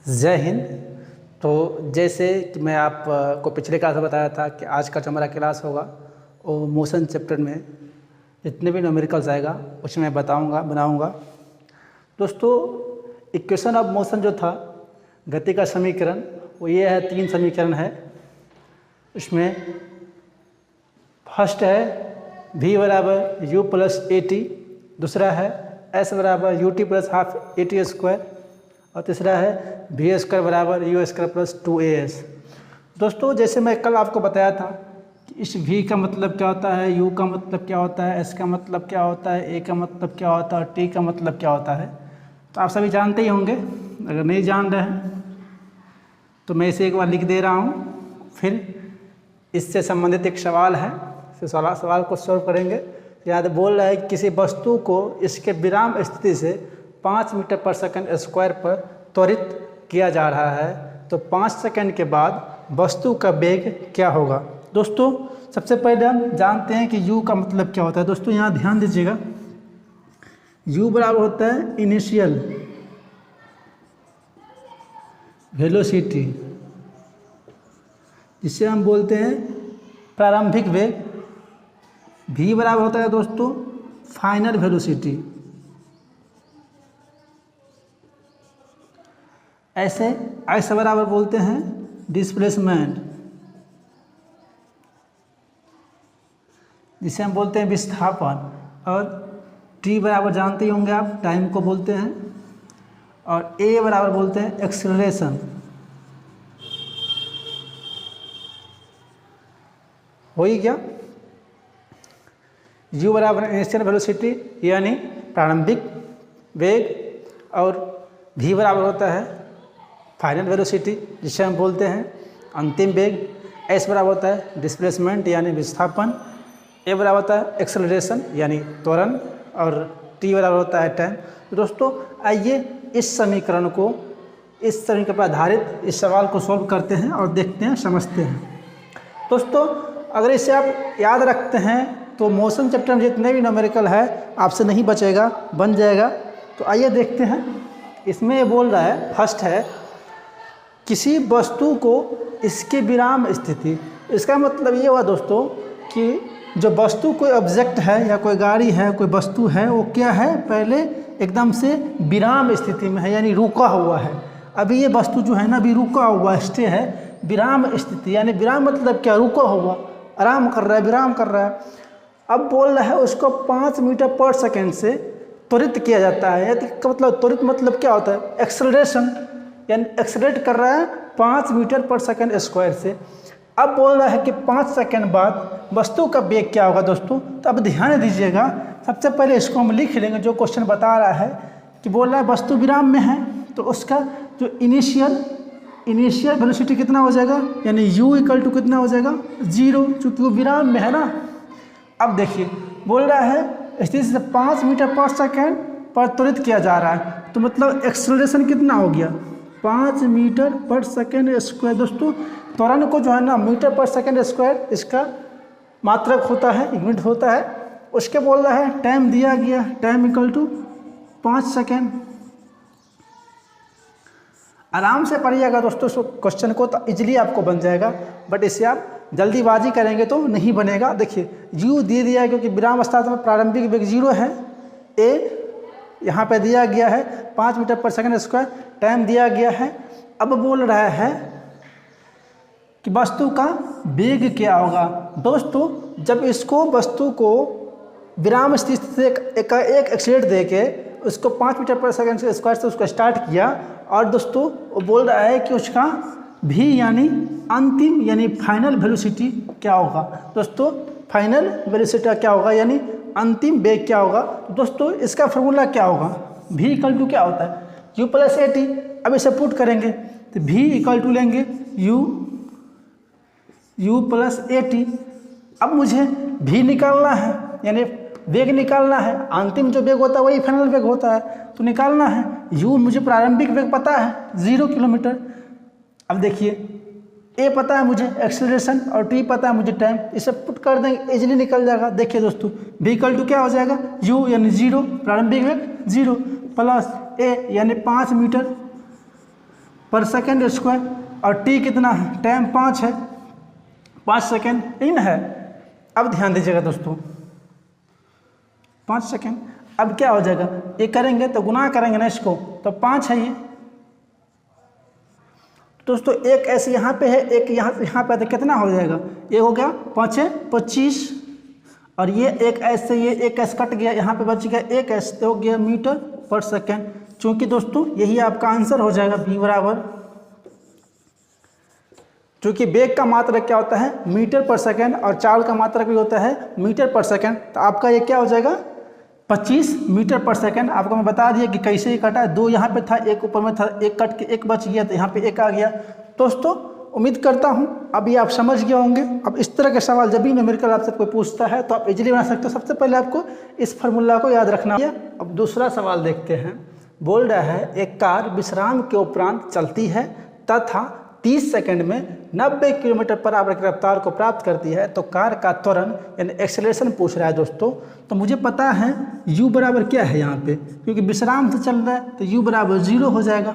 जय हिंद। तो जैसे कि मैं आपको पिछले क्लास में बताया था कि आज का जो हमारा क्लास होगा वो मोशन चैप्टर में जितने भी न्यूमेरिकल्स आएगा उसमें मैं बनाऊंगा। दोस्तों, इक्वेशन ऑफ मोशन जो था गति का समीकरण वो ये है, 3 समीकरण है। उसमें फर्स्ट है v बराबर u प्लस ए टी, दूसरा है s बराबर U T plus half A T square और तीसरा है वी स्क्वायर बराबर यू स्क्वायर प्लस 2as। दोस्तों, जैसे मैं कल आपको बताया था कि इस v का मतलब क्या होता है, u का मतलब क्या होता है, s का मतलब क्या होता है, a का मतलब क्या होता है और t का मतलब क्या होता है, तो आप सभी जानते ही होंगे। अगर नहीं जान रहे हैं तो मैं इसे एक बार लिख दे रहा हूँ। फिर इससे संबंधित एक सवाल है, इस सवाल को सॉल्व करेंगे। याद बोल रहा है कि किसी वस्तु को इसके विराम स्थिति से 5 मीटर पर सेकंड स्क्वायर पर त्वरित किया जा रहा है, तो 5 सेकंड के बाद वस्तु का वेग क्या होगा। दोस्तों, सबसे पहले हम जानते हैं कि u का मतलब क्या होता है। दोस्तों, यहाँ ध्यान दीजिएगा, u बराबर होता है इनिशियल वेलोसिटी, जिसे हम बोलते हैं प्रारंभिक वेग। v बराबर होता है दोस्तों फाइनल वेलोसिटी। ऐसे s बराबर बोलते हैं डिस्प्लेसमेंट, जिसे हम बोलते हैं विस्थापन। और t बराबर जानते ही होंगे आप, टाइम को बोलते हैं। और a बराबर बोलते हैं एक्सेलरेशन। हो ही गया। u बराबर इनिशियल वेलोसिटी यानी प्रारंभिक वेग, और v बराबर होता है फाइनल वेलोसिटी, जिसे हम बोलते हैं अंतिम वेग। s बराबर होता है डिस्प्लेसमेंट यानी विस्थापन, a बराबर होता है एक्सेलरेशन यानी त्वरण, और t बराबर होता है टाइम। तो दोस्तों, आइए इस समीकरण पर आधारित इस सवाल को सॉल्व करते हैं और देखते हैं, समझते हैं। दोस्तों, अगर इसे आप याद रखते हैं तो मोशन चैप्टर में जितने भी न्यूमेरिकल है आपसे नहीं बचेगा, बन जाएगा। तो आइए देखते हैं। इसमें ये बोल रहा है, फर्स्ट है किसी वस्तु को इसके विराम स्थिति। इसका मतलब ये हुआ दोस्तों कि जो वस्तु कोई ऑब्जेक्ट है या कोई गाड़ी है, कोई वस्तु है, वो क्या है, पहले एकदम से विराम स्थिति में है, यानी रुका हुआ है। अभी ये वस्तु जो है ना, अभी रुका हुआ स्टे है, विराम स्थिति। यानी विराम मतलब क्या, रुका हुआ, आराम कर रहा है, विराम कर रहा है। अब बोल रहा है उसको 5 मीटर पर सेकेंड से त्वरित किया जाता है। यानी मतलब त्वरित मतलब क्या होता है, एक्सेलरेशन, यानी एक्सेलरेट कर रहा है 5 मीटर पर सेकेंड स्क्वायर से। अब बोल रहा है कि 5 सेकेंड बाद वस्तु का वेग क्या होगा। दोस्तों, तो अब ध्यान दीजिएगा, सबसे पहले इसको हम लिख लेंगे जो क्वेश्चन बता रहा है कि बोल रहा है वस्तु विराम में है, तो उसका जो इनिशियल वेलोसिटी कितना हो जाएगा, यानी u इक्वल टू कितना हो जाएगा, 0, चूँकि वो विराम में है ना। अब देखिए, बोल रहा है स्थिति से 5 मीटर पर सेकेंड पर त्वरित किया जा रहा है, तो मतलब एक्सेलरेशन कितना हो गया, 5 मीटर पर सेकेंड स्क्वायर। दोस्तों, त्वरण को जो है ना मीटर पर सेकेंड स्क्वायर इसका मात्रक होता है, यूनिट होता है। उसके बोल रहा है टाइम दिया गया, टाइम इक्वल टू 5 सेकेंड। आराम से पढ़िएगा दोस्तों क्वेश्चन को, तो इजीली आपको बन जाएगा। बट इसे आप जल्दीबाजी करेंगे तो नहीं बनेगा। देखिए, u दे दिया है क्योंकि विराम अवस्था में प्रारंभिक वेग 0 है, a यहाँ पे दिया गया है 5 मीटर पर सेकेंड स्क्वायर, टाइम दिया गया है। अब बोल रहा है कि वस्तु का वेग क्या होगा। दोस्तों, जब इसको वस्तु को विराम स्थिति से एक एक्सीलरेट दे के उसको 5 मीटर पर सेकेंड स्क्वायर से उसको स्टार्ट किया, और दोस्तों वो बोल रहा है कि उसका v यानी अंतिम यानी फाइनल वेलोसिटी क्या होगा। दोस्तों, फाइनल वेलोसिटी क्या होगा, यानी अंतिम वेग क्या होगा। दोस्तों, इसका फॉर्मूला क्या होगा, v इक्वल टू क्या होता है, u प्लस ए टी। अब इसे पुट करेंगे तो v इक्वल टू लेंगे u प्लस ए टी। अब मुझे v निकालना है, यानी वेग निकालना है। अंतिम जो वेग होता है वही फाइनल वेग होता है, तो निकालना है। u मुझे प्रारंभिक वेग पता है 0 किलोमीटर। अब देखिए, a पता है मुझे एक्सेलरेशन और t पता है मुझे टाइम, इसे पुट कर देंगे, इजीली निकल जाएगा। देखिए दोस्तों, v इक्वल टू क्या हो जाएगा, u यानी 0, प्रारंभिक वेग 0, प्लस a यानी 5 मीटर पर सेकेंड स्क्वायर, और टी कितना है, टाइम 5 है, 5 सेकेंड, यही ना है। अब ध्यान दीजिएगा दोस्तों, 5 सेकेंड। अब क्या हो जाएगा, ये करेंगे तो गुना करेंगे ना इसको, तो 5 है ये दोस्तों। एक ऐसे यहाँ पे है, एक यहाँ पे, तो कितना हो जाएगा, ये हो गया 5 है 25, और ये एक ऐसे, ये एक ऐसे कट गया, यहाँ पे बच गया एक ऐसे, हो गया मीटर पर सेकेंड। चूंकि दोस्तों यही आपका आंसर हो जाएगा v बराबर, चूँकि वेग का मात्रक क्या होता है, मीटर पर सेकेंड, और चाल का मात्रक भी होता है मीटर पर सेकेंड। तो आपका ये क्या हो जाएगा, 25 मीटर पर सेकेंड। आपको मैं बता दिया कि कैसे ही कटा, 2 यहाँ पे था, एक ऊपर में था, एक कट के एक बच गया, तो यहाँ पे एक आ गया। दोस्तों उम्मीद करता हूँ अभी आप समझ गए होंगे। अब इस तरह के सवाल जब भी न्यूमेरिकल आपसे कोई पूछता है तो आप इजीली बना सकते हो। सबसे पहले आपको इस फार्मूला को याद रखना है। अब दूसरा सवाल देखते हैं। बोल रहा है, एक कार विश्राम के उपरांत चलती है तथा 30 सेकंड में 90 किलोमीटर पर आवर की रफ्तार को प्राप्त करती है, तो कार का त्वरण यानी एक्सेलरेशन पूछ रहा है दोस्तों। तो मुझे पता है u बराबर क्या है यहाँ पे, क्योंकि विश्राम से चल रहा है तो u बराबर 0 हो जाएगा।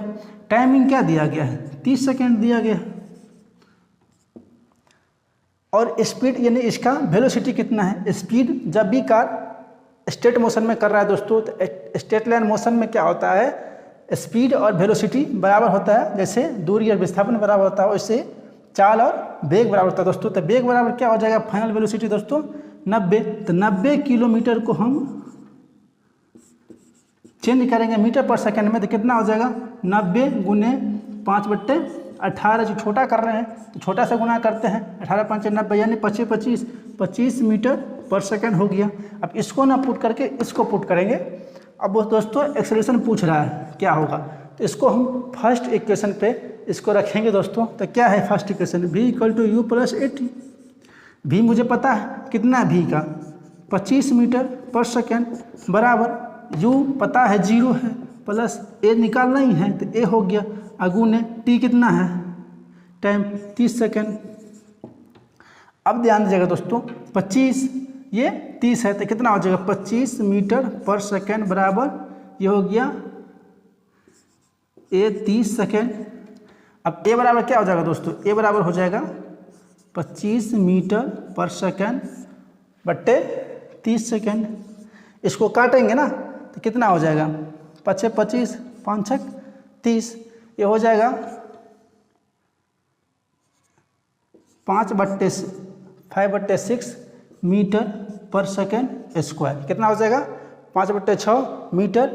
टाइमिंग क्या दिया गया है, 30 सेकंड दिया गया है, और स्पीड यानी इसका वेलोसिटी कितना है। स्पीड जब भी कार स्ट्रेट मोशन में कर रहा है दोस्तों, तो स्ट्रेट लाइन मोशन में क्या होता है, स्पीड और वेलोसिटी बराबर होता है। जैसे दूरी और विस्थापन बराबर होता है, वैसे चाल और वेग बराबर होता है दोस्तों। तो वेग बराबर क्या हो जाएगा, फाइनल वेलोसिटी दोस्तों 90। तो 90 किलोमीटर को हम चेंज करेंगे मीटर पर सेकंड में, तो कितना हो जाएगा, 90 गुने 5/18, जो छोटा कर रहे हैं तो छोटा से गुना करते हैं, 18 5 90 यानी 25 मीटर पर सेकंड हो गया। अब इसको ना पुट करके इसको पुट करेंगे। अब वो दोस्तों एक्सेलरेशन पूछ रहा है क्या होगा, तो इसको हम फर्स्ट इक्वेशन पे इसको रखेंगे दोस्तों। तो क्या है first equation, v = u + 80। v मुझे पता है कितना है, v का 25 मीटर पर सेकंड बराबर u पता है 0 है, प्लस a निकालना ही है, तो a हो गया अगुने t कितना है, टाइम 30 सेकंड। अब ध्यान दीजिएगा दोस्तों, 25 ये 30 है, तो कितना हो जाएगा, 25 मीटर पर सेकंड बराबर ये हो गया a 30 सेकंड। अब a बराबर क्या हो जाएगा दोस्तों, a बराबर हो जाएगा 25 मीटर पर सेकंड बट्टे 30 सेकंड। इसको काटेंगे ना तो कितना हो जाएगा, 5 25 5 6 30, ये हो जाएगा 5/6 मीटर पर सेकंड स्क्वायर। कितना हो जाएगा, 5/6 मीटर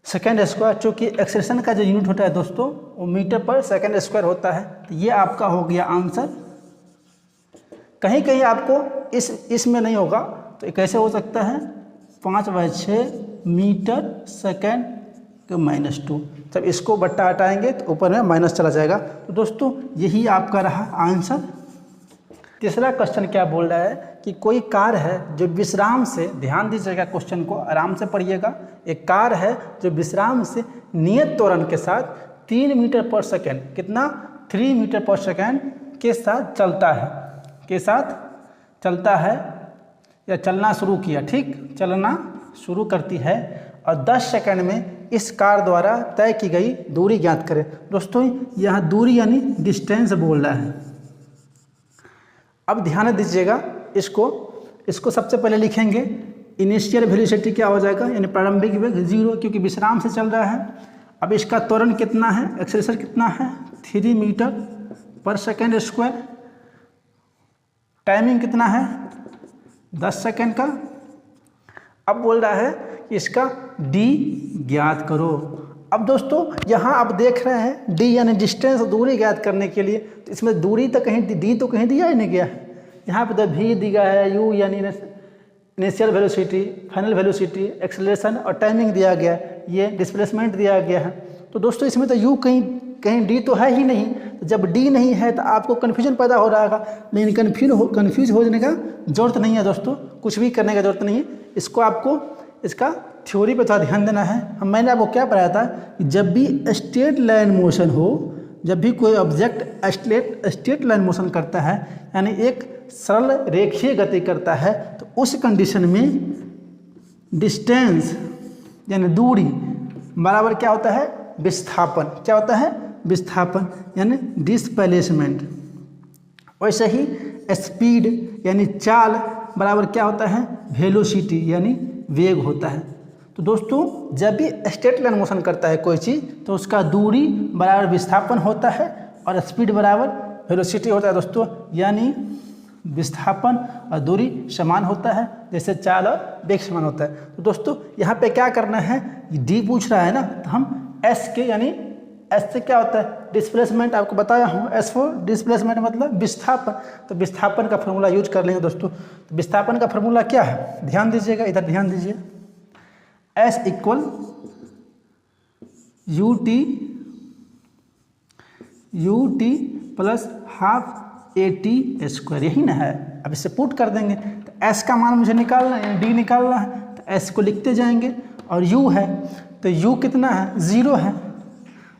सेकंड स्क्वायर। चूँकि एक्सेलरेशन का जो यूनिट होता है दोस्तों वो मीटर पर सेकंड स्क्वायर होता है। तो ये आपका हो गया आंसर। कहीं कहीं आपको इसमें नहीं होगा, तो कैसे हो सकता है, 5/6 मीटर सेकंड के -2। जब इसको बट्टा हटाएंगे तो ऊपर में माइनस चला जाएगा। तो दोस्तों यही आपका रहा आंसर। तीसरा क्वेश्चन क्या बोल रहा है कि कोई कार है जो विश्राम से, ध्यान दीजिएगा क्वेश्चन को आराम से पढ़िएगा। एक कार है जो विश्राम से नियत त्वरण के साथ 3 मीटर पर सेकंड, कितना 3 मीटर पर सेकंड के साथ चलता है या चलना शुरू किया, ठीक, चलना शुरू करती है, और 10 सेकंड में इस कार द्वारा तय की गई दूरी ज्ञात करें। दोस्तों यहाँ दूरी यानी डिस्टेंस बोल रहा है। अब ध्यान दीजिएगा, इसको सबसे पहले लिखेंगे। इनिशियल वेलोसिटी क्या हो जाएगा, यानी प्रारंभिक वेग 0, क्योंकि विश्राम से चल रहा है। अब इसका त्वरण कितना है, एक्सेलरेशन कितना है, 3 मीटर पर सेकंड स्क्वायर। टाइमिंग कितना है, 10 सेकंड का। अब बोल रहा है कि इसका d ज्ञात करो। अब दोस्तों यहाँ आप देख रहे हैं d यानी डिस्टेंस, दूरी ज्ञात करने के लिए, तो इसमें दूरी तो कहीं d तो कहीं दिया ही नहीं गया है। यहाँ पे तो v दिया है, u यानी initial velocity, final velocity, acceleration और टाइमिंग दिया गया है, ये डिस्प्लेसमेंट दिया गया है। तो दोस्तों इसमें तो u कहीं d तो है ही नहीं। तो जब d नहीं है तो आपको कन्फ्यूजन पैदा हो रहा होगा, लेकिन कन्फ्यूज होने का ज़रूरत नहीं है दोस्तों, कुछ भी करने का ज़रूरत नहीं है। इसको आपको इसका थ्योरी पे थोड़ा ध्यान देना है। मैंने आपको क्या पढ़ाया था कि जब भी स्ट्रेट लाइन मोशन हो, जब भी कोई ऑब्जेक्ट स्ट्रेट लाइन मोशन करता है, यानी एक सरल रेखीय गति करता है, तो उस कंडीशन में डिस्टेंस यानी दूरी बराबर क्या होता है, विस्थापन। क्या होता है, विस्थापन यानी डिस्प्लेसमेंट। वैसे ही स्पीड यानी चाल बराबर क्या होता है, वेलोसिटी यानी वेग होता है। तो दोस्तों जब भी स्ट्रेट लाइन मोशन करता है कोई चीज़ तो उसका दूरी बराबर विस्थापन होता है और स्पीड बराबर वेलोसिटी होता है दोस्तों, यानी विस्थापन और दूरी समान होता है जैसे चाल और वेग समान होता है। तो दोस्तों यहाँ पे क्या करना है, डी पूछ रहा है ना, तो हम एस के यानी एस से क्या होता है डिस्प्लेसमेंट, आपको बताया हूँ एस फॉर डिस्प्लेसमेंट मतलब विस्थापन। तो विस्थापन का फॉर्मूला यूज कर लेंगे दोस्तों। तो विस्थापन का फॉर्मूला क्या है, ध्यान दीजिएगा, इधर ध्यान दीजिए, S equal U T plus half A T square, यही ना है। अब इसे पुट कर देंगे तो एस का मान मुझे निकालना है, डी निकालना है, तो एस को लिखते जाएंगे और यू है तो यू कितना है 0 है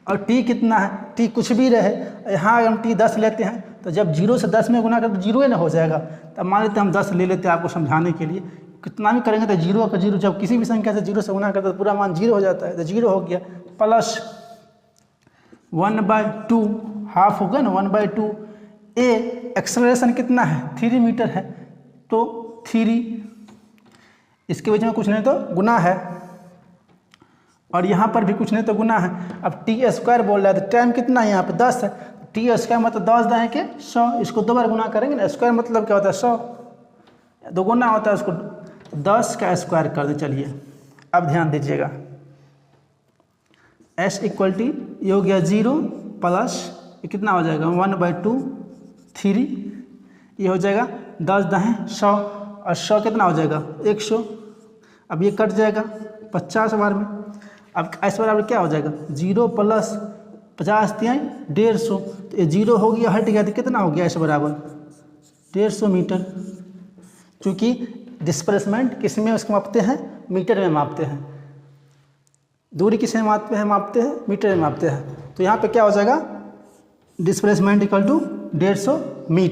और टी कितना है, टी कुछ भी रहे। यहाँ अगर हम टी 10 लेते हैं तो जब 0 से 10 में गुना करें तो 0 ही ना हो जाएगा। तब मान लेते हैं हम 10 ले लेते हैं आपको समझाने के लिए, कितना भी करेंगे तो 0 का 0, जब किसी भी संख्या से 0 से गुना करते तो पूरा मान 0 हो जाता है, तो 0 हो गया प्लस 1/2 हाफ होगा ना 1/2। ए एक्सेलरेशन कितना है 3 मीटर है तो 3, इसके बीच में कुछ नहीं तो गुना है और यहाँ पर भी कुछ नहीं तो गुना है। अब टी स्क्वायर बोल रहा है तो टाइम कितना है यहाँ पे 10 है, टी स्क्वायर मतलब 10 दाएँ के 100, इसको 2 बार गुना करेंगे ना, स्क्वायर मतलब क्या होता है 100, 2 गुना होता है उसको 10 का स्क्वायर कर दे। चलिए अब ध्यान दीजिएगा, एस इक्वल टी ये हो गया 0 प्लस ये कितना हो जाएगा 1/2 3, ये हो जाएगा 10 दाएँ 100 और 100 कितना हो जाएगा 100। अब ये कट जाएगा 50 बार में। अब इस बराबर क्या हो जाएगा 0 प्लस 50 तिहाई 150, तो ये 0 हो गया हट गया तो कितना हो गया इस बराबर 150 मीटर। क्योंकि डिस्प्लेसमेंट किस में उसको मापते हैं, मीटर में मापते हैं, दूरी किस में मापते हैं मीटर में मापते हैं। तो यहाँ पे क्या हो जाएगा डिस्प्लेसमेंट इक्वल टू 150 मीटर।